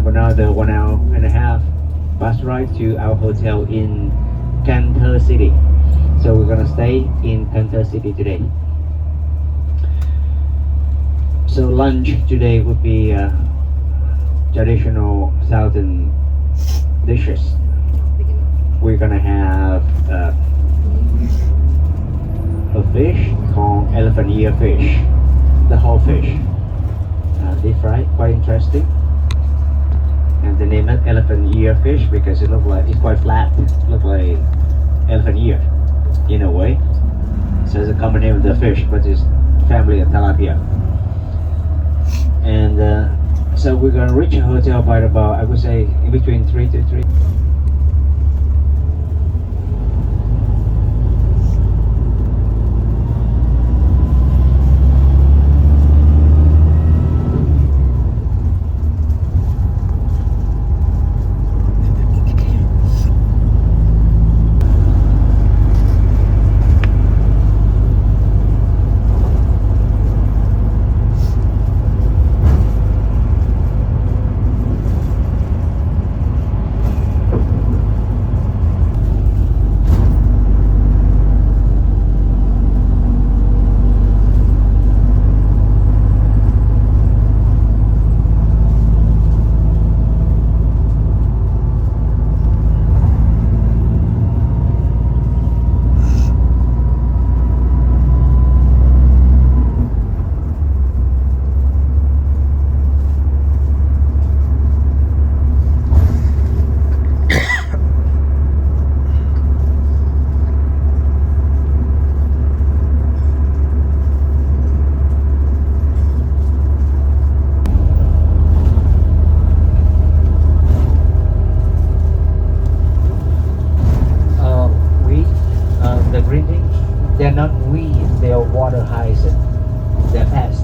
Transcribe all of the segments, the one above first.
have another 1.5 hour bus ride to our hotel in Canter City. So we're gonna stay in Canter City today. So lunch today would be traditional southern dishes. We're gonna have a fish called elephant ear fish, the whole fish, deep fried, quite interesting. And the name is elephant ear fish because it looks like it's quite flat, look like elephant ear in a way. So it's a common name of the fish, but it's family of tilapia. And so we're gonna reach a hotel by about, I would say, in between 3 to 3. They're not weeds, they are water hyacinth. They're pests.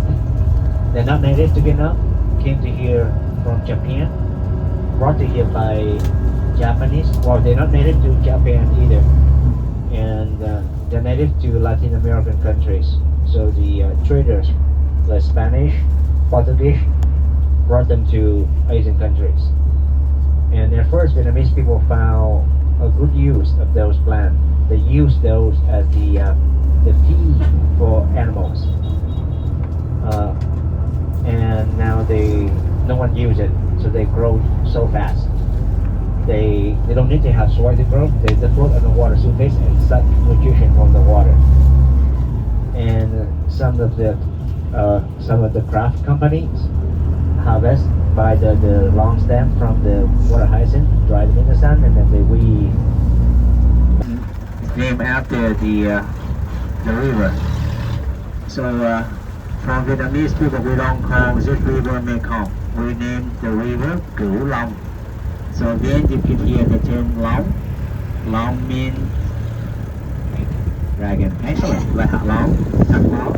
They're not native to Vietnam. Came to here from Japan. Brought to here by Japanese. Well, they're not native to Japan either. And they're native to Latin American countries. So the traders, the Spanish, Portuguese, brought them to Asian countries. And at first, Vietnamese people found a good use of those plants. They use those as the feed for animals, and now no one use it, so they grow so fast. They don't need to have soil to grow. They float on the water surface and suck nutrition from the water. And some of the craft companies harvest by the long stem from the water hyacinth, dry them in the sun, and then they weave. Named after the river. So for Vietnamese people, we don't call this river Mekong. We name the river Cửu Long. So then you can hear the term Long. Long means dragon. Excellent. Like Hạ Long. Hạ Long.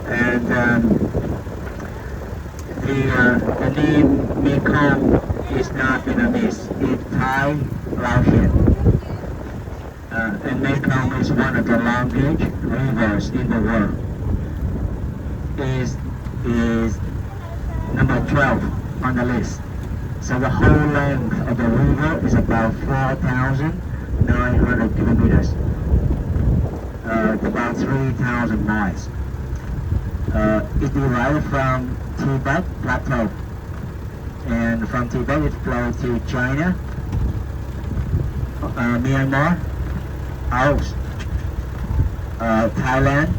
And the name Mekong is not Vietnamese. It's Thai Laotian. And Mekong is one of the longest rivers in the world. Is number 12 on the list. So the whole length of the river is about 4,900 kilometers. About 3,000 miles. It derived from Tibet Plateau. And from Tibet it flows to China, Myanmar, Laos, Thailand,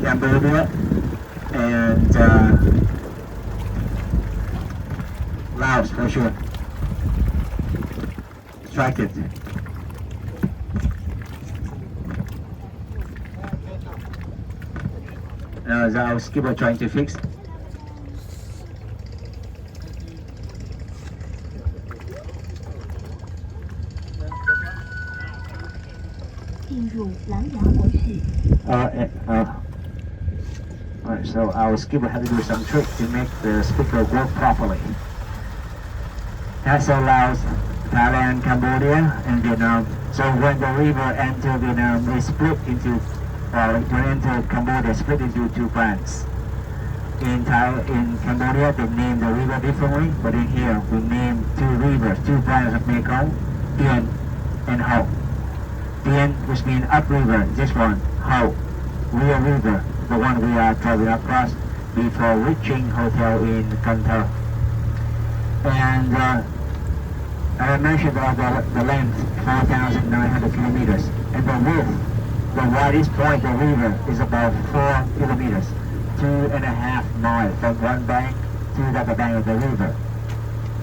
Cambodia, and Laos for sure. Strike it. Is our skipper trying to fix? Alright, so our skipper had to do some trick to make the speaker work properly. That allows Thailand, Cambodia, and Vietnam. So when the river enters Vietnam, it split into when I entered Cambodia, split into two brands. In Cambodia, they name the river differently, but in here we name two rivers, two brands of Mekong, Dien and Ho. Dien, which means upriver, this one, Ho, real river, the one we are traveling across before reaching hotel in Cần Thơ. And I mentioned the length, 4,900 kilometers, and the width, the widest point of the river is about 4 kilometers, 2.5 miles from one bank to the other bank of the river.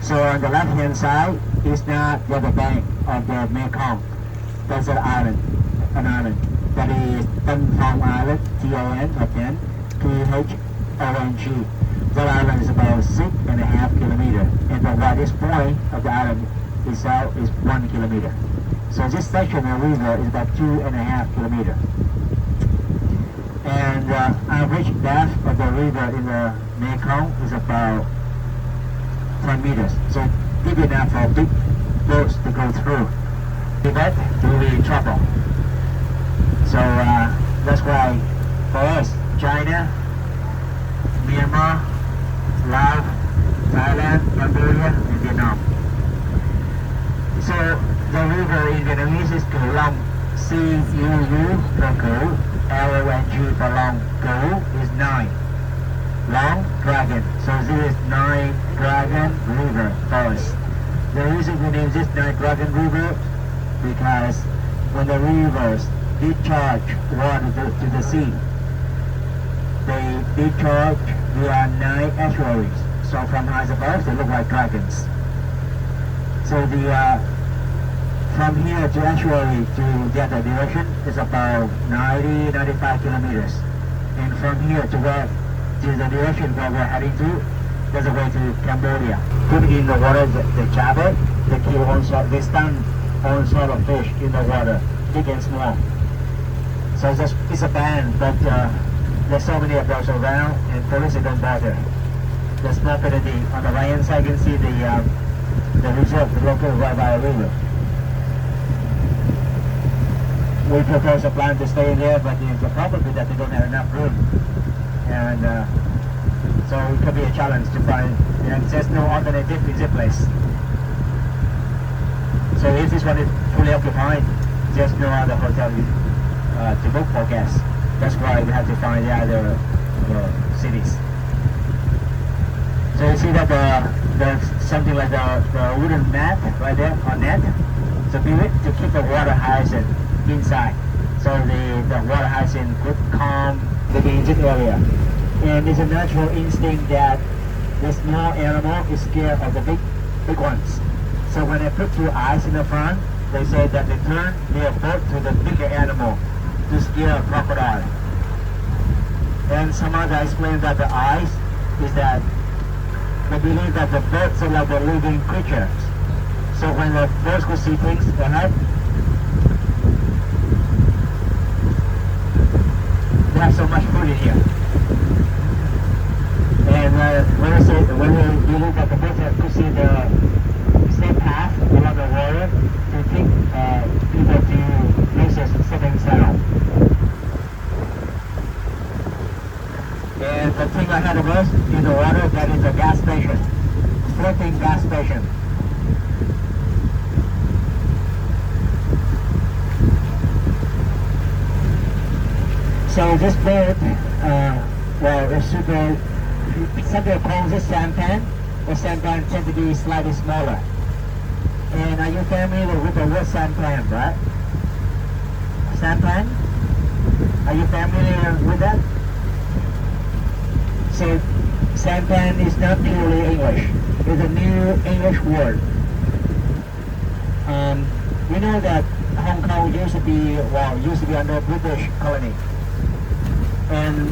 So on the left-hand side is not the other bank of the Mekong. That's an island. That is Tân Phong Island, T-O-N, again, P-H-O-N-G. That island is about 6.5 kilometers, and the widest point of the island itself is 1 kilometer. So this section of the river is about 2.5 kilometers. And average depth of the river in the Mekong is about 10 meters. So deep enough for big boats to go through. Tibet will be trouble. So that's why for us, China, Myanmar, Laos, Thailand, Cambodia, and Vietnam. So the river in Vietnamese is Cửu Long, C-U-U for Cửu, L-O-N-G for Long. Cửu is 9. Long, dragon. So this is 9 Dragon River for us. The reason we name this 9 Dragon River because when the rivers discharge water to the sea, they discharge via 9 estuaries. So from high above, they look like dragons. So from here to estuary to the other direction is about 90-95 kilometers. And from here to the direction where we're heading to, there's a way to Cambodia. Put in the water the jabber, they kill they stun all sort of fish in the water, big and small. So it's a ban, but there's so many of those around, and police don't bother. There's no penalty. On the right hand side, you can see the resort, the local right by a river. We propose a plan to stay in there, but the problem is that they don't have enough room, and so it could be a challenge to find. There's no alternative in this place. So if this one is fully occupied, there's no other hotel to book for guests. That's why we have to find the other cities. So you see that there's something like the wooden mat right there, or net. So build it to keep the water hyacinth inside. So the water hyacinth could calm the this area. And it's a natural instinct that the small animal is scared of the big ones. So when they put two eyes in the front, they say that they turn their boat to the bigger animal to scare a crocodile. And some other explain that the eyes is that they believe that the birds are like the living creatures. So when the birds could see things ahead, they have so much food in here. And when you look at the birds, you could see the same path along the water to take people to places sitting down. And the thing ahead of us in the water, that is a gas station, floating gas station. So this boat, well, it's super, some people call this sampan. The sampan tend to be slightly smaller. And are you familiar with the word sampan, right? Sampan? Are you familiar with that? So sampan is not purely English. It's a new English word. We know that Hong Kong used to be under British colony. And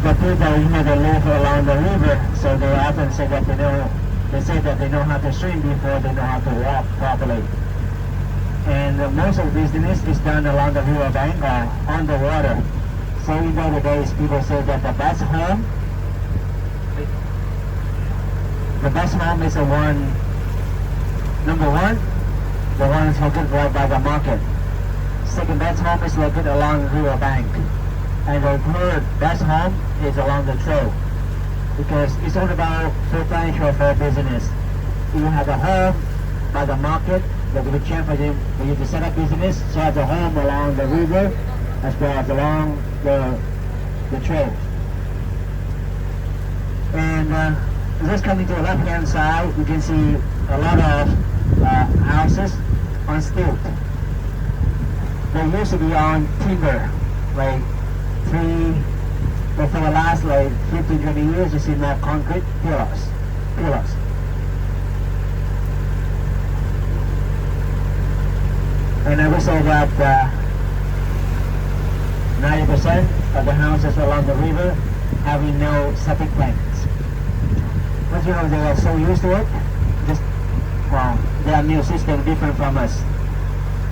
the people, they live along the river, so they often say that they know how to swim before they know how to walk properly. And most of the business is done along the river bank or on the water. So in the days, people say that the best home The best home is the one, number one, the one is located right by the market. Second best home is located along the river bank. And the third best home is along the trail. Because it's all about potential for business. You have a home by the market that will be chance for you to set up business. So have a home along the river as well as along the trail. And just coming to the left hand side, you can see a lot of houses on stilt. They used to be on timber, like but for the last like 15-20 years, you see now concrete pillars. And I would say that 90% of the houses along the river having no septic tanks. But you know, they are so used to it, just, well, their new system different from us.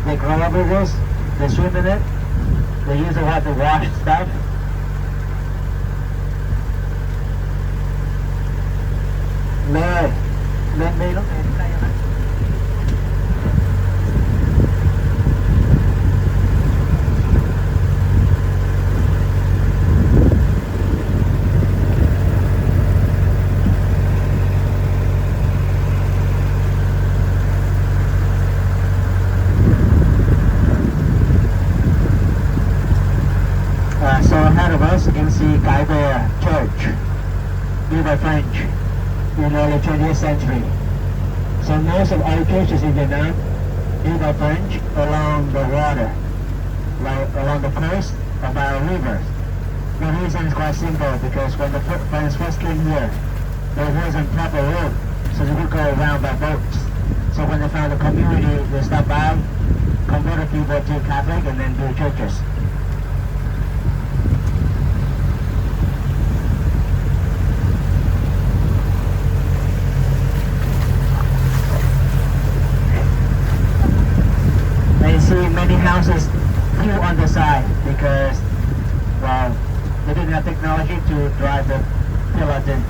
They grow up with this, they swim in it, they use the water to wash stuff. Lên đi lúc này đến đây rồi. So ahead of us you can see Apr Church, built by French in the early 20th century. So most of our churches in Vietnam built by French along the water, like along the coast or by a river. The reason is quite simple, because when the French first came here, there wasn't proper road, so they would go around by boats. So when they found a community, they stopped by, converted people to Catholic, and then built churches. See many houses queue on the side because, well, they didn't have technology to drive the pillars in.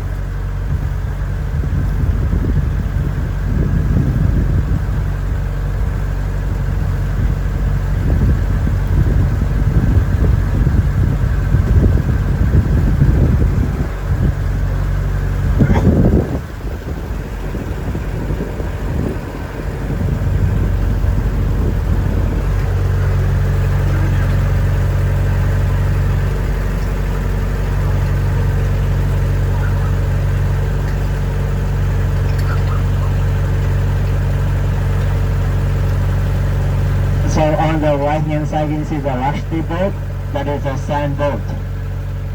So on the right hand side you can see the lasty boat, that is a sand boat.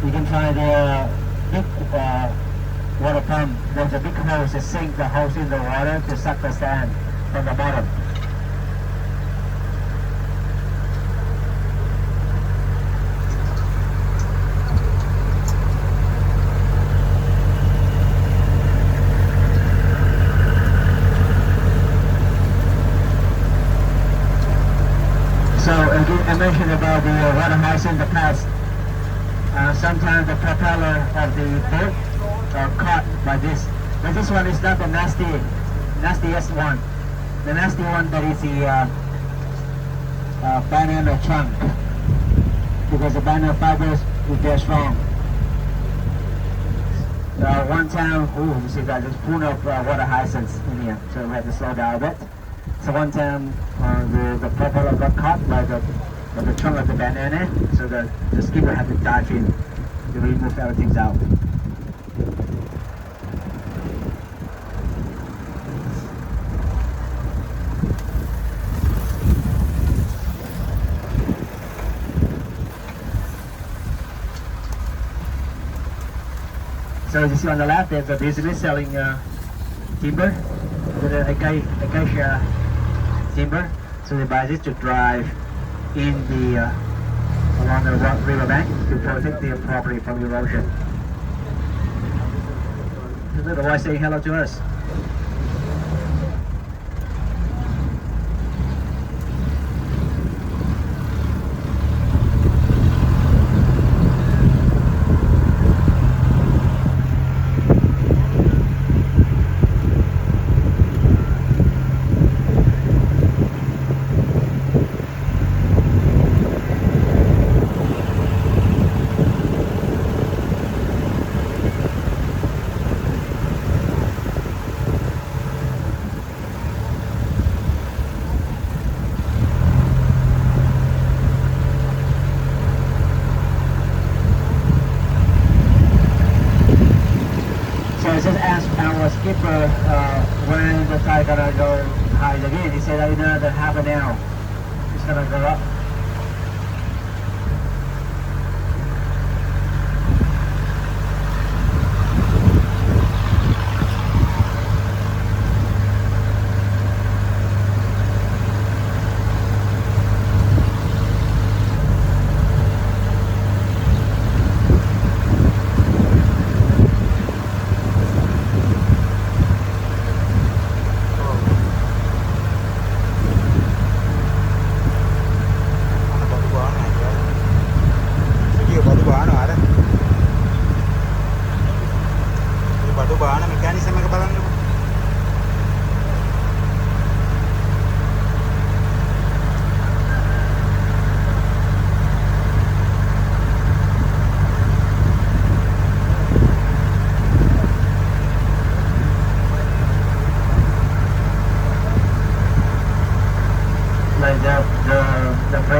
You can find a big water pump. There's a big hose to sink the hose in the water to suck the sand from the bottom. So again, I mentioned about the water house in the past. Sometimes the propeller of the boat are caught by this. But this one is not the nastiest one. The nasty one that is the banana trunk, because the banana fibers is very strong. One time, you see that there's full of water hyacinths in here, so we had to slow down a bit. So one time the propeller got caught by the trunk of the banana, so the skipper had to dive in to remove everything out. So you see on the left, there's a business selling timber, with an acacia timber. So they buy this to drive in the along the river bank to protect their property from erosion. The little boy saying hello to us.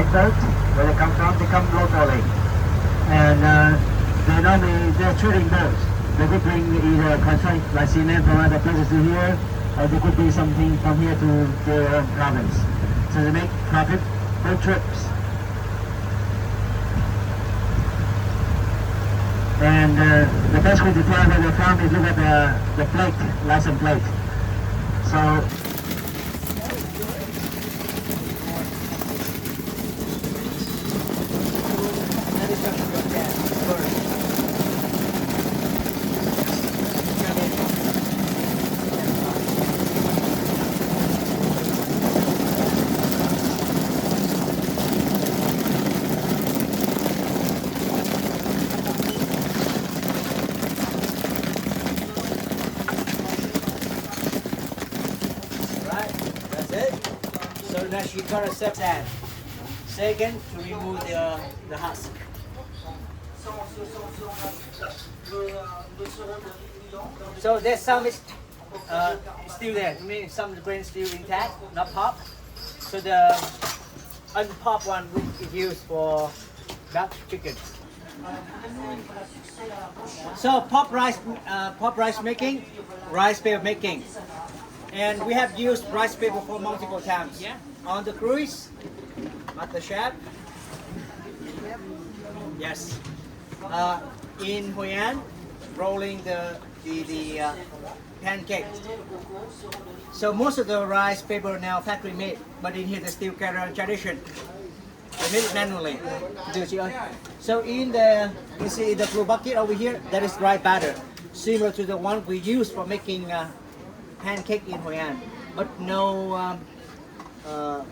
freight boat. Where they come from? They come locally, and they're trading boats. They could bring either contract like cement from other places to here, or they could bring something from here to their own province. So they make profit boat trips. And the best way to tell where they're from is look at the plate, license plate. So So now she got a step that. Second, to remove the husk. So there's some is still there. I mean, some of the grain still intact, not pop. So the unpopped one is used for duck chicken. So pop rice making, rice paper making. And we have used rice paper for multiple times. Yeah. On the cruise, at the shop. Yes. In Hoi An, rolling the pancake. So most of the rice paper now factory made, but in here they still carry on tradition. They made it manually. So in you see the blue bucket over here, that is dry batter, similar to the one we use for making pancake in Hoi An, but no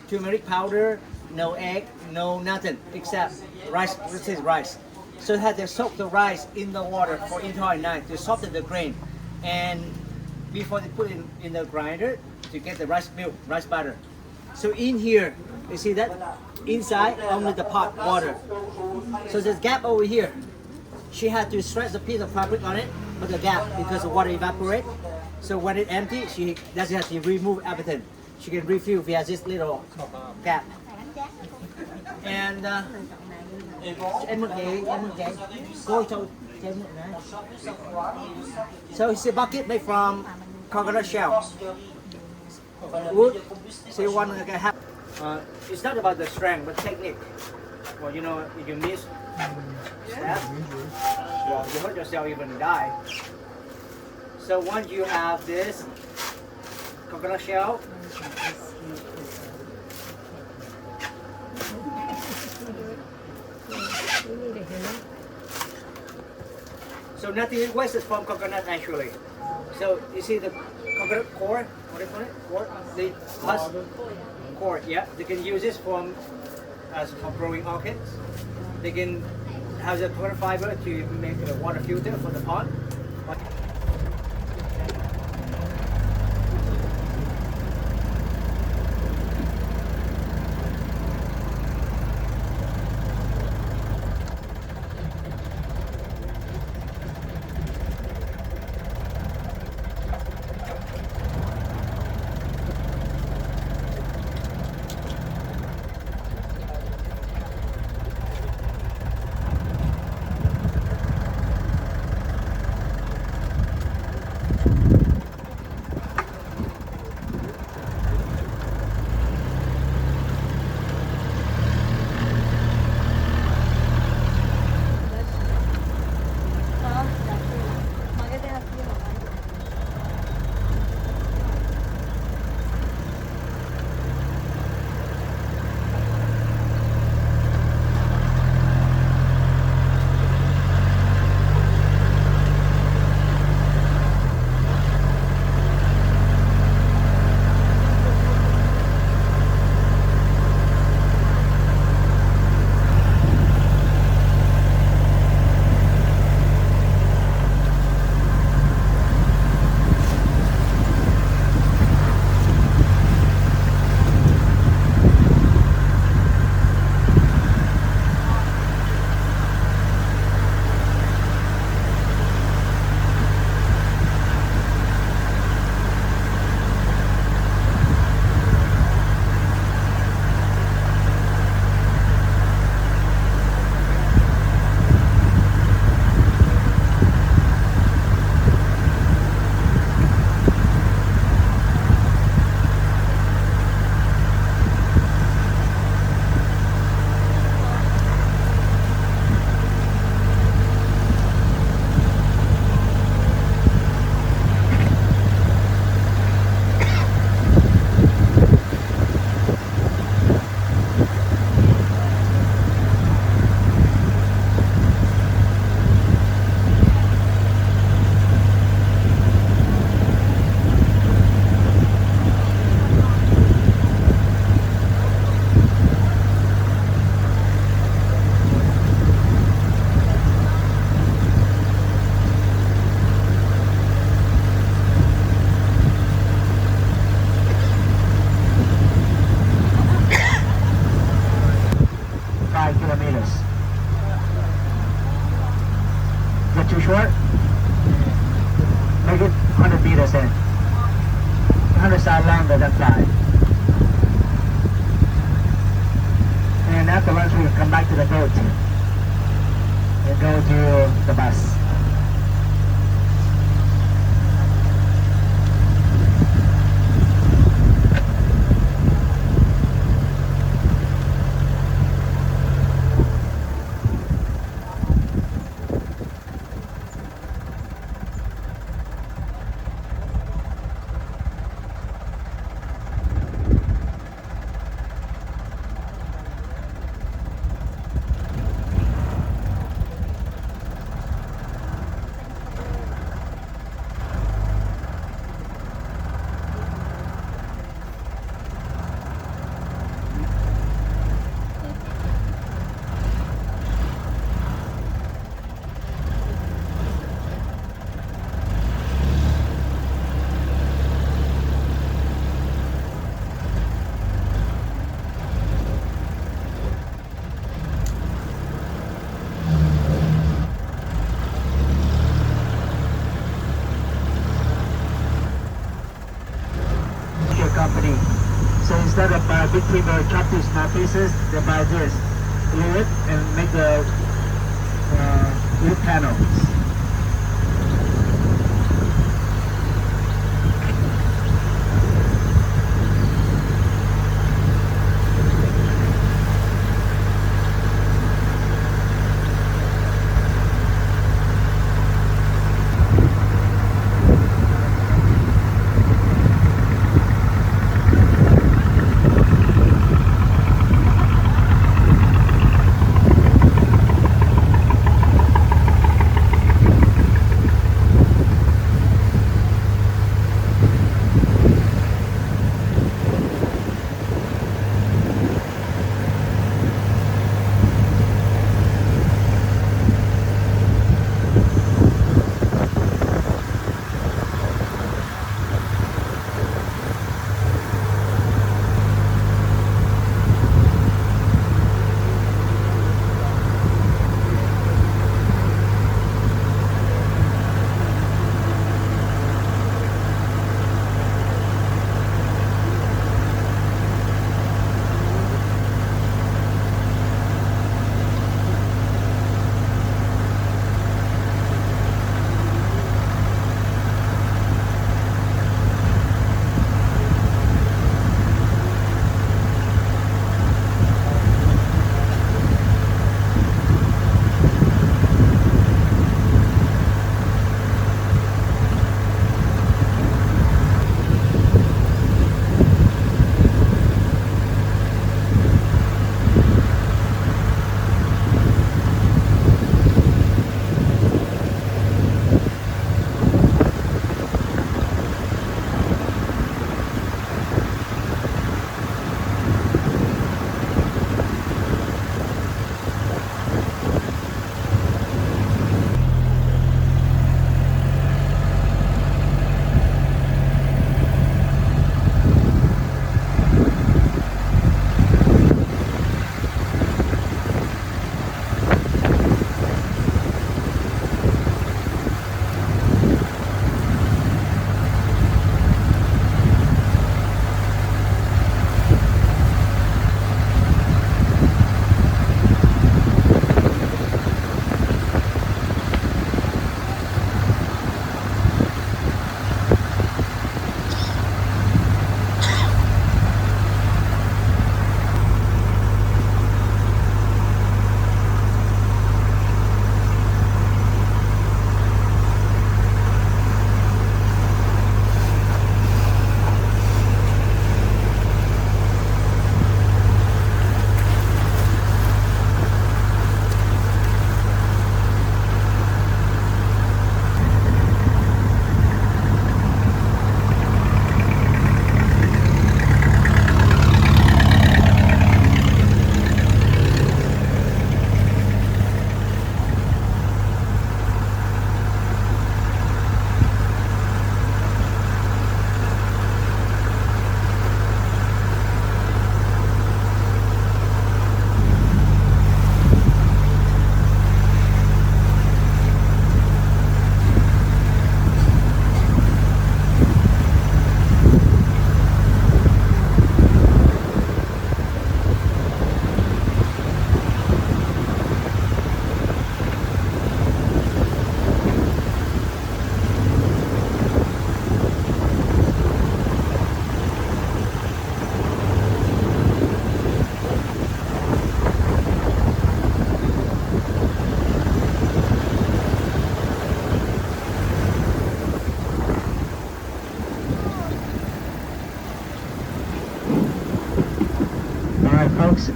turmeric powder, no egg, no nothing except rice. This is rice. So they had to soak the rice in the water for entire night to soften the grain, and before they put it in the grinder to get the rice milk, rice butter. So in here, you see that inside only the pot water. So there's gap over here. She had to stretch a piece of fabric on it, but the gap because the water evaporate. So when it's empty, she doesn't have to remove everything. She can refill via this little cap. And so it's a bucket made from coconut shell. Wood. So one can have. It's not about the strength, but technique. Well, you know, if you miss that, well, you hurt yourself, even die. So once you have this coconut shell, so nothing is wasted from coconut actually. So you see the coconut core, what do you call it? Core? The husk core, yeah. They can use this for growing orchids. They can have the coconut fiber to make a water filter for the pond. meters. Is that too short? Make it 100 meters then. 100 sound longer than 5. And afterwards we'll come back to the boat and go to the bus. Company. So instead of big timber chopped to small pieces, they buy this, glue it, and make the wood panels.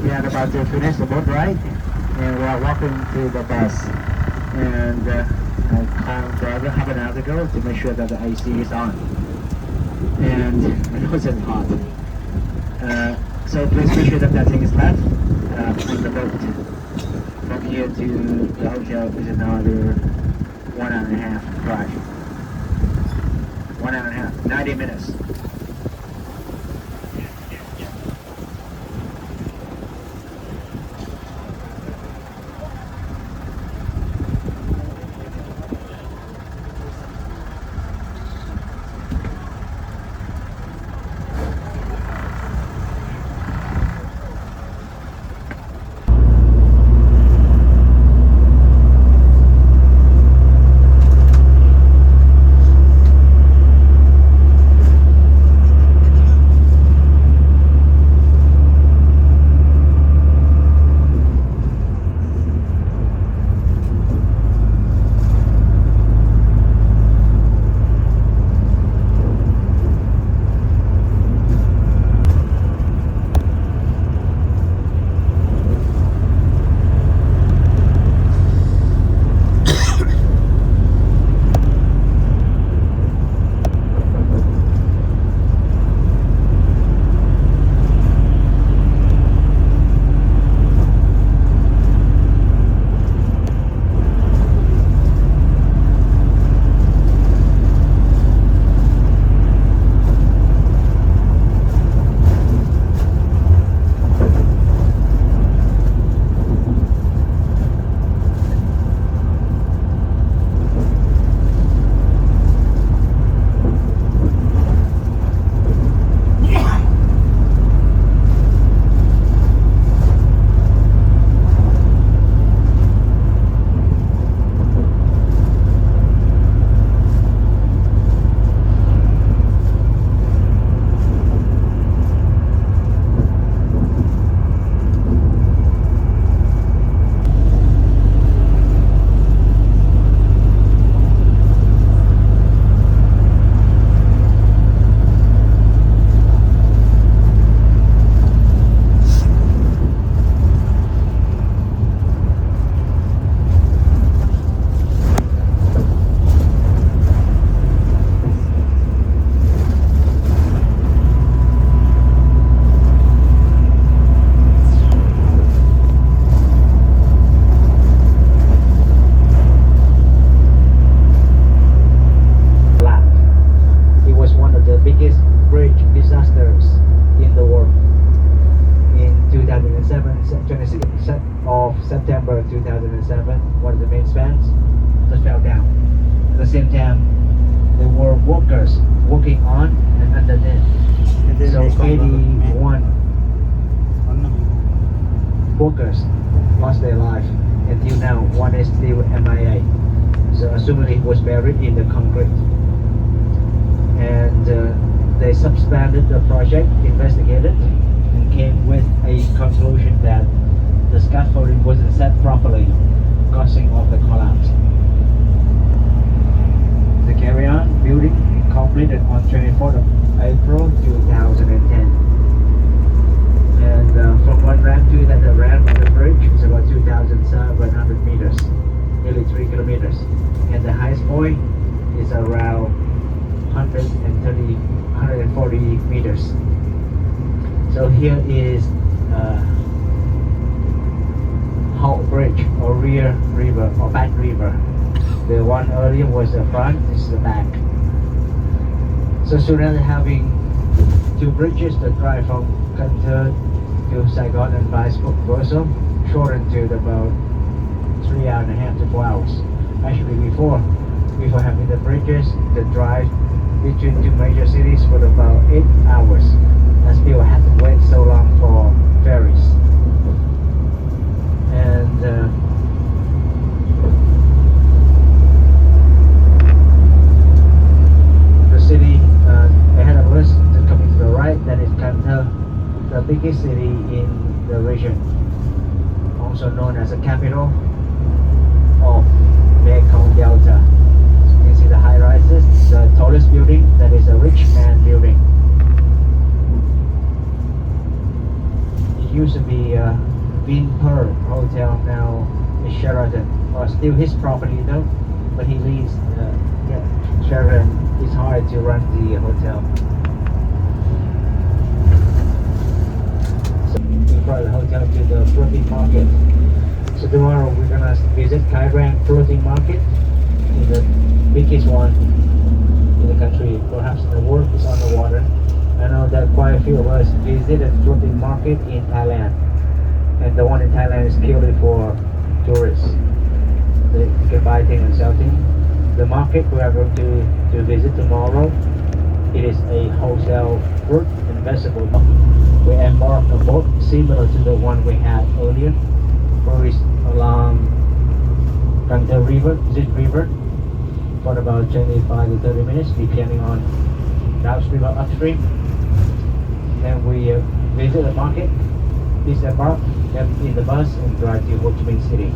we are about to finish the boat ride, and we are walking to the bus. And I called driver half an hour ago to make sure that the AC is on. And it wasn't hot. So please make sure that that thing is left on the boat. From here to the hotel is another 1.5 drive. 1.5, 90 minutes. September 2007, one of the main spans just fell down. At the same time, there were workers working on and underneath. So 81 workers lost their life. Until now, one is still MIA. So assuming it was buried in the concrete. And they suspended the project, investigated, and came with a conclusion that the scaffolding wasn't set properly, causing of the collapse. The carry-on building completed on 24th of April 2010. And from one ramp to the ramp of the bridge is about 2,700 meters, nearly 3 kilometers. And the highest point is around 140 meters. So here is Halt Bridge or Rear River or Back River. The one earlier was the front, this is the back. So rather than having two bridges that drive from Cần to Saigon and vice versa, shortened to about 3.5 to 4 hours. Actually before having the bridges, the drive between two major cities for about 8 hours. And still had to wait so long for ferries. And the city ahead of us, coming to the right, that is Cần Thơ, the biggest city in the region, also known as the capital of Mekong Delta. So you can see the high rises, the tallest building, that is a rich man building. used to be Vinpearl Hotel, now is Sheraton. Still his property though, but he leaves Sheraton. It's hard to run the hotel. So we brought the hotel to the floating market. So tomorrow we're gonna visit Kairang floating market, the biggest one in the country, perhaps in the world. Is on the water. I know that quite a few of us visited floating market in Thailand, and the one in Thailand is purely for tourists. You can buy things and sell things. The market we are going to visit tomorrow, it is a wholesale fruit and vegetable. We embarked on a boat similar to the one we had earlier, cruised along Gangda River, Zit River, for about 25 to 30 minutes, depending on downstream or upstream. Then we visit the market, disembark, get in the bus, and drive to Ho Chi Minh City.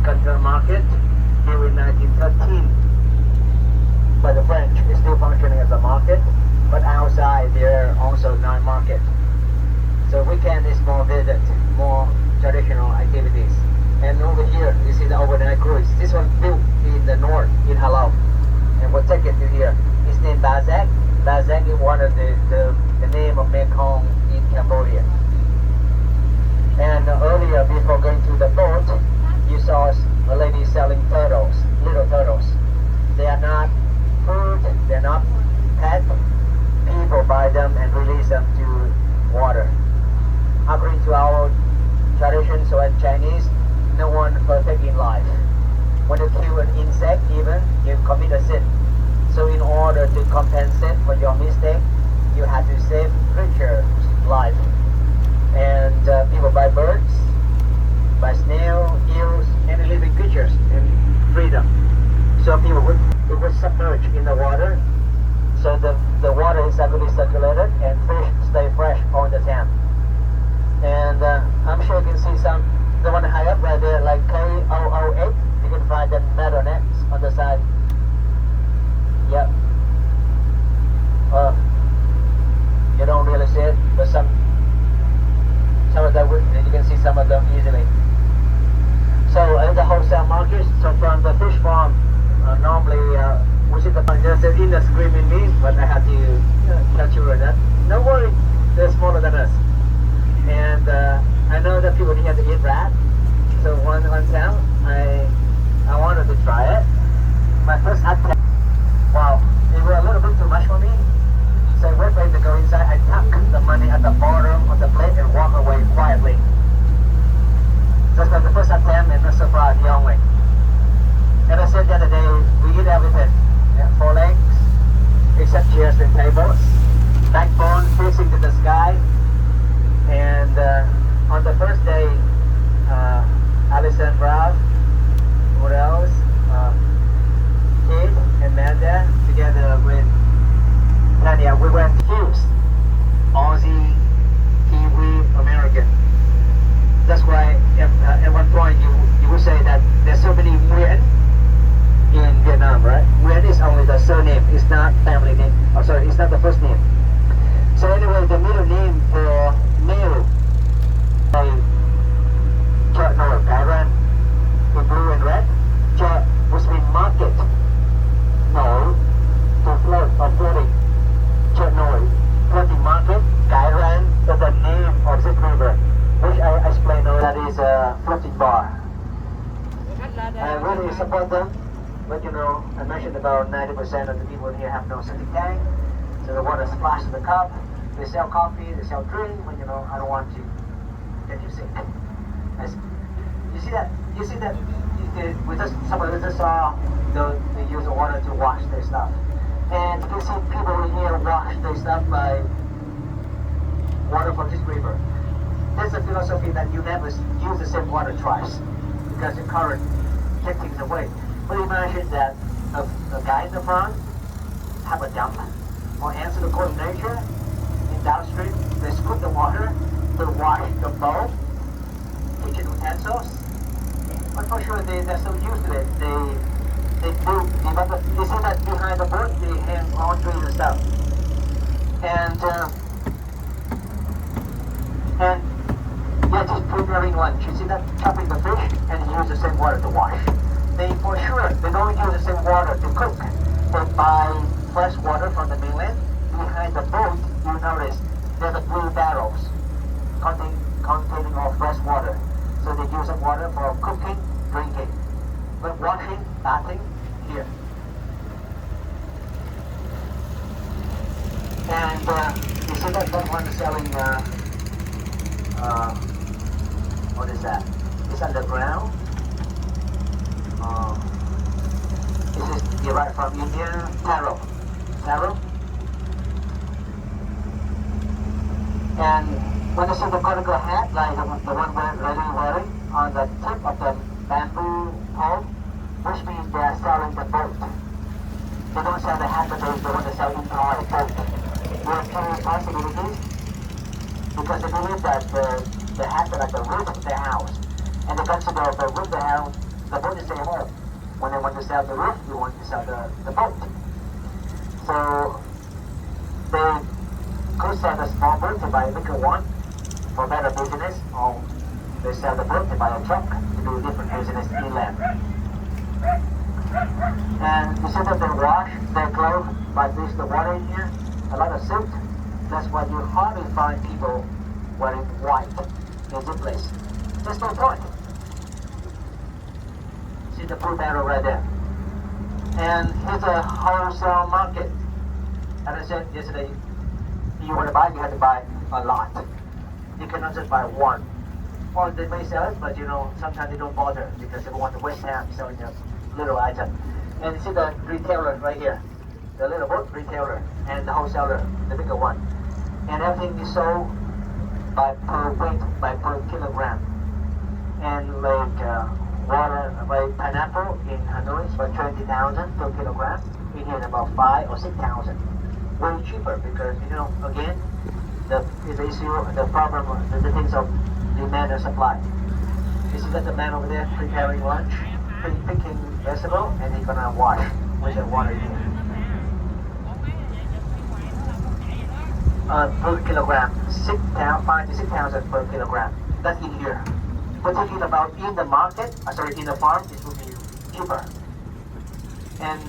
Cultural market here in 1913 by the French. Is still functioning as a market, but outside there are also night market. So weekend is more visit, more traditional activities. And over here you see the So it would submerge in the water. So the water is actually circulated and fish stay fresh on the tank. And I'm sure you can see the one high up right there, like K008. You can find the metal nets on the side. Yep. You don't really see it, but some of them, you can see some of them easily. So in the wholesale market, so from the fish farm, normally which is there's an inner screaming me, but I had to catch you with that. No worry, they're smaller than us. And I know that people here to eat rat. So one time, I wanted to try it. My first attempt, wow, it was a little bit too much for me. So I went to go inside, I tuck the money at the bottom of the plate and walk away quietly. That's like the first attempt and not so far the only. And I said the other day, we eat everything. Yeah, 4 legs, except chairs and tables. Backbone facing to the sky. And on the first day, Alison Brown, what else? Kate and Amanda, together with Tanya, we went fused. Aussie, Kiwi, American. That's why at one point you would say that there's so many Nguyen in Vietnam, right? Nguyen is only the surname, it's not family name. Oh, sorry, it's not the first name. So anyway, the middle name for male, Chợ Nổi Cái Răng, in blue and red. Chợ, which means market. Nổi, to float or floating. Chợ Nổi, floating market. Cái Răng is the name of this river, which I explained earlier. That is a floating bar. I really support them, but I mentioned about 90% of the people here have no septic tank, so the water splashes the cup. They sell coffee, they sell drink, but I don't want to get you sick. You see that? Some of us just saw they use the water to wash their stuff. And you can see people in here wash their stuff by water from this river. There's a philosophy that you never use the same water twice, because the current takes things away. But imagine that a guy in the front have a dump or answer the code of nature. In downstream, they scoop the water to wash the bowl, kitchen utensils. But for sure, they're so used to it. They see that behind the boat, they hang laundry and stuff. And yeah, just preparing lunch. You see that? Chopping the fish and use the same water to wash. For sure, they don't use the same water to cook. They buy fresh water from the mainland. Behind the boat, you notice there's the blue barrels containing all fresh water. So they use the water for cooking, drinking, but washing, bathing here. And you see that one is selling, what is that? It's underground. This is derived from India, taro. And when you see the conical hat, like the one we're wearing on the tip of the bamboo pole, which means they are selling the boat. They don't sell the hat, but they want to sell the entire boat. There are two possibilities, because they believe that the hat is like the roof of their house, and they consider the roof of the house, the boat is their home. When they want to sell the roof, they want to sell the boat. So they could sell the small boat to buy a bigger one for better business, or they sell the boat to buy a truck to do different business inland. And you see that they wash their clothes by this the water in here, a lot of soot. That's why you hardly find people wearing white in this place. There's no point. See the blue barrel right there. And here's a wholesale market. As I said yesterday, if you want to buy, you have to buy a lot. You cannot just buy one. Or they may sell it, but sometimes they don't bother because they want to waste time selling a little item. And you see the retailer right here, the little boat retailer, and the wholesaler, the bigger one. And everything is sold by per weight, by per kilogram. And like Like pineapple in Hanoi is about 20,000 per kilogram. In here, about 5 or 6,000. Way cheaper because again, the issue, the problem, the things of demand and supply. You see that the man over there preparing lunch, picking vegetable, and he's gonna wash with the water here. Per kilogram, 5 to 6,000 per kilogram. That's in here. But talking about in the market, in the farm, it will be cheaper. And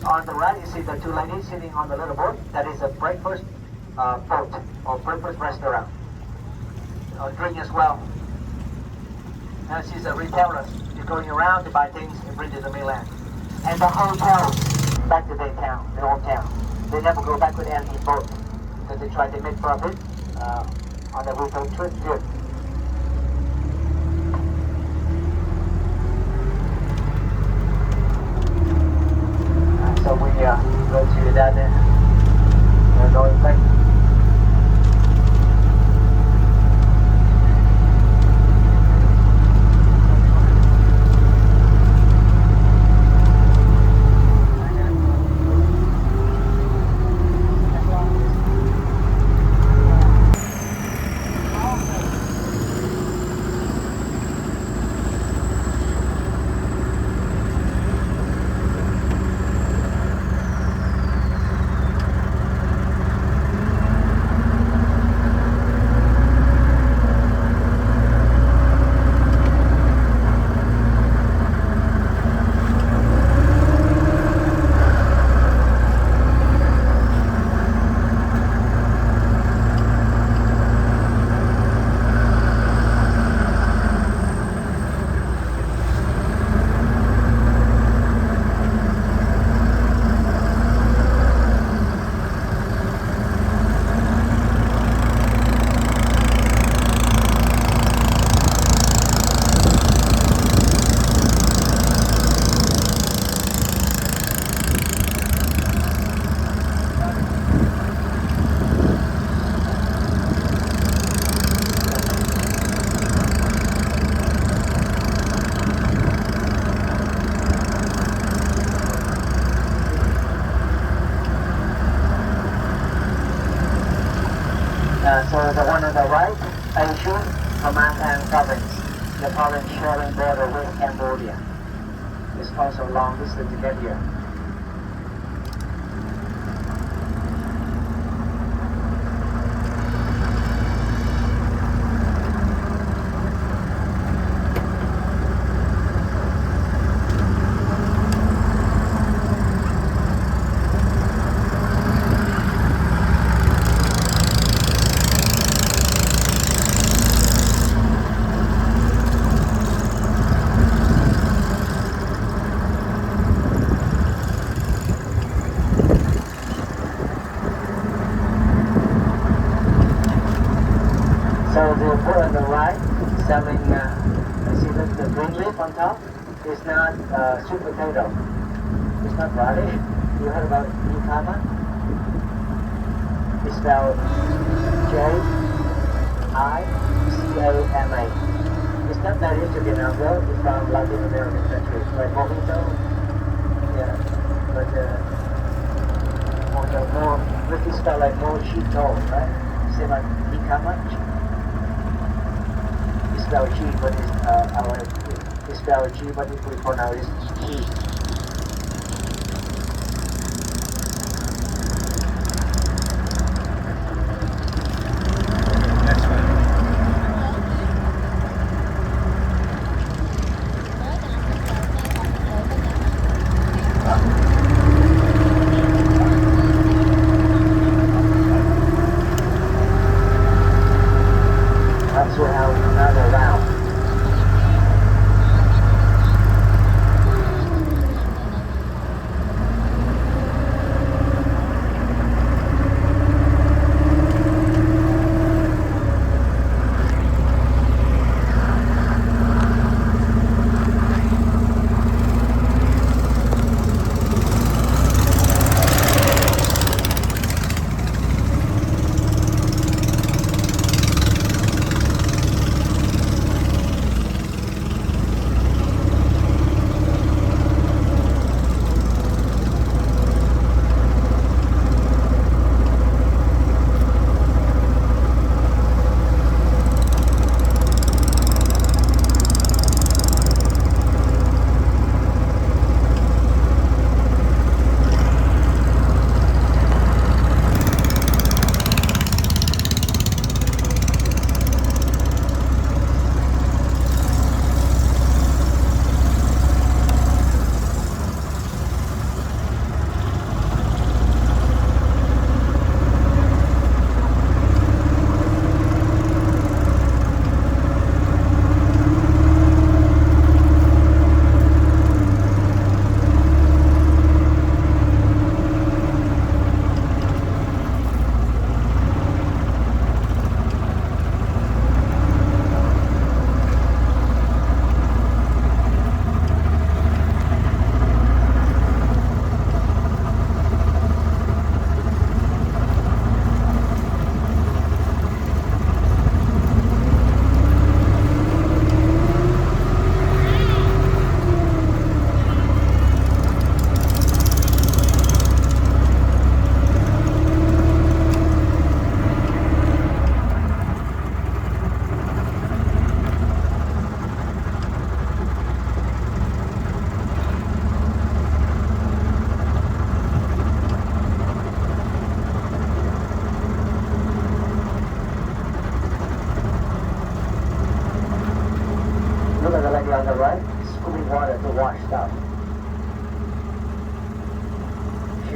on the right, you see the two ladies sitting on the little boat. That is a breakfast boat or breakfast restaurant. Drink as well. And she's a retailer. She's going around to buy things and bring to the mainland. And the hotels back to their town, their own town. They never go back with empty boat because they try to make profit on the hotel trip here. So we go to that end. We're going back. So the one on the right, Asia, Kelantan province, the province sharing border with Cambodia. It's also long distance to get here. So the boat on the right selling, see the green leaf on top is not sweet potato. It's not radish. You heard about Ikama? It's spelled J-I-C-A-M-A. It's not native to Vietnam though. It's from Latin American countries like mojito. Yeah, but more, it's spelled like mojito, right? Say like Ikama. It's spelled G, but it's spelled G, but if we pronounce it G. That's how another round.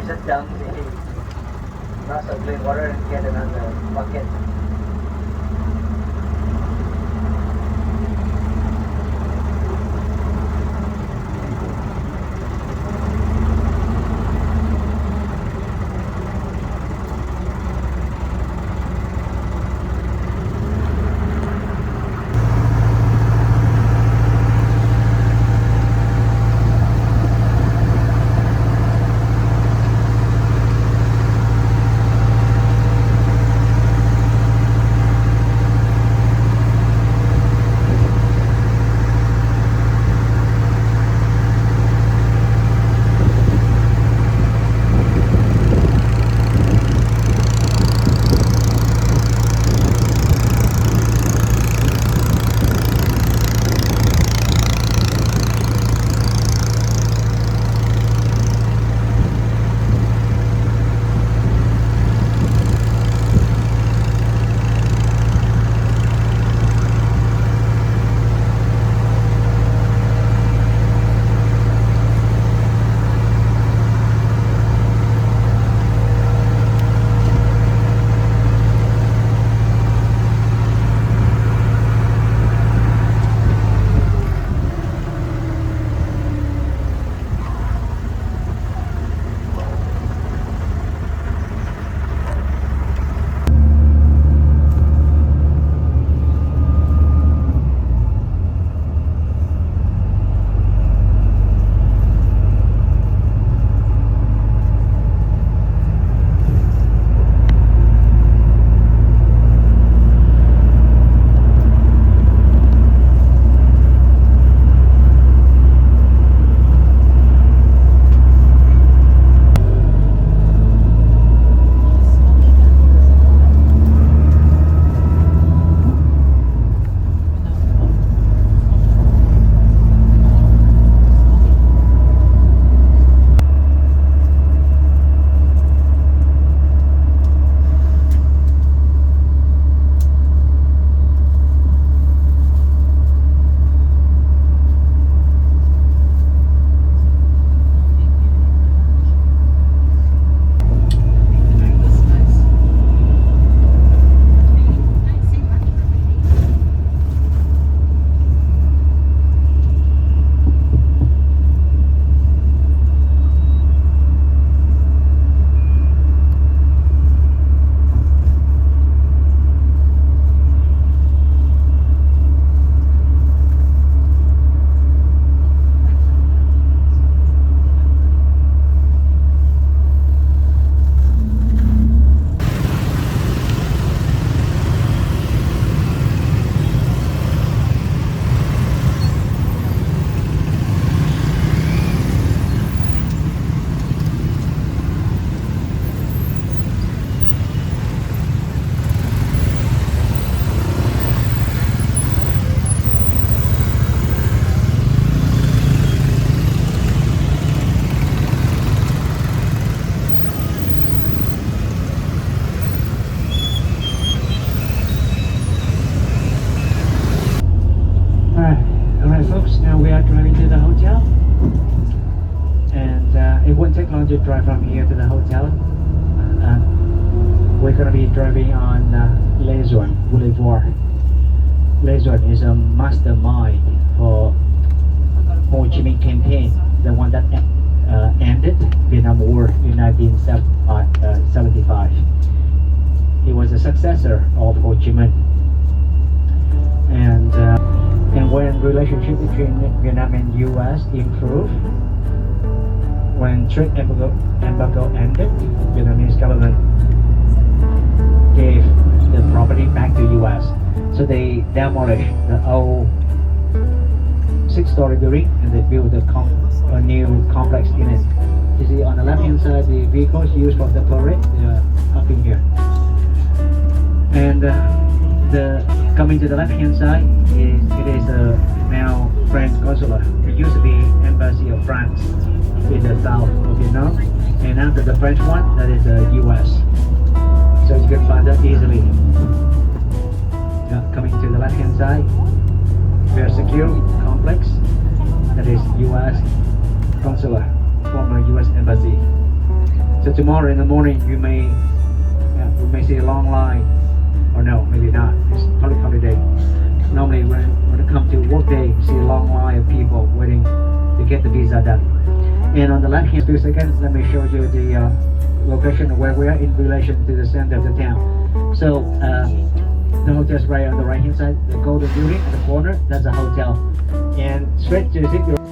just dump the glass of plain water and get another bucket. To drive from here to the hotel. We're going to be driving on Lezuan Boulevard. Lezuan is a mastermind for Ho Chi Minh campaign, the one that ended Vietnam War in 1975. He was a successor of Ho Chi Minh, and when relationship between Vietnam and U.S. improved, when trade embargo ended, Vietnamese government gave the property back to U.S. So they demolished the old 6-story building and they built a new complex in it. You see on the left hand side the vehicles used for the parade, they are up in here. And the coming to the left hand side, it is now French consulate. It used to be embassy of France in the south of Vietnam, and after the French one, that is the U.S. So you can find that easily. Coming to the left hand side, very secure complex, that is U.S. consulate, former U.S. embassy. So So tomorrow in the morning you may see a long line, or no, maybe not. It's public holiday. Normally when it comes to work day, you see a long line of people waiting to get the visa done. And on the left hand, 2 seconds, let me show you the location of where we are in relation to the center of the town. So the hotel's right on the right hand side, the golden building at the corner, that's a hotel. And straight to the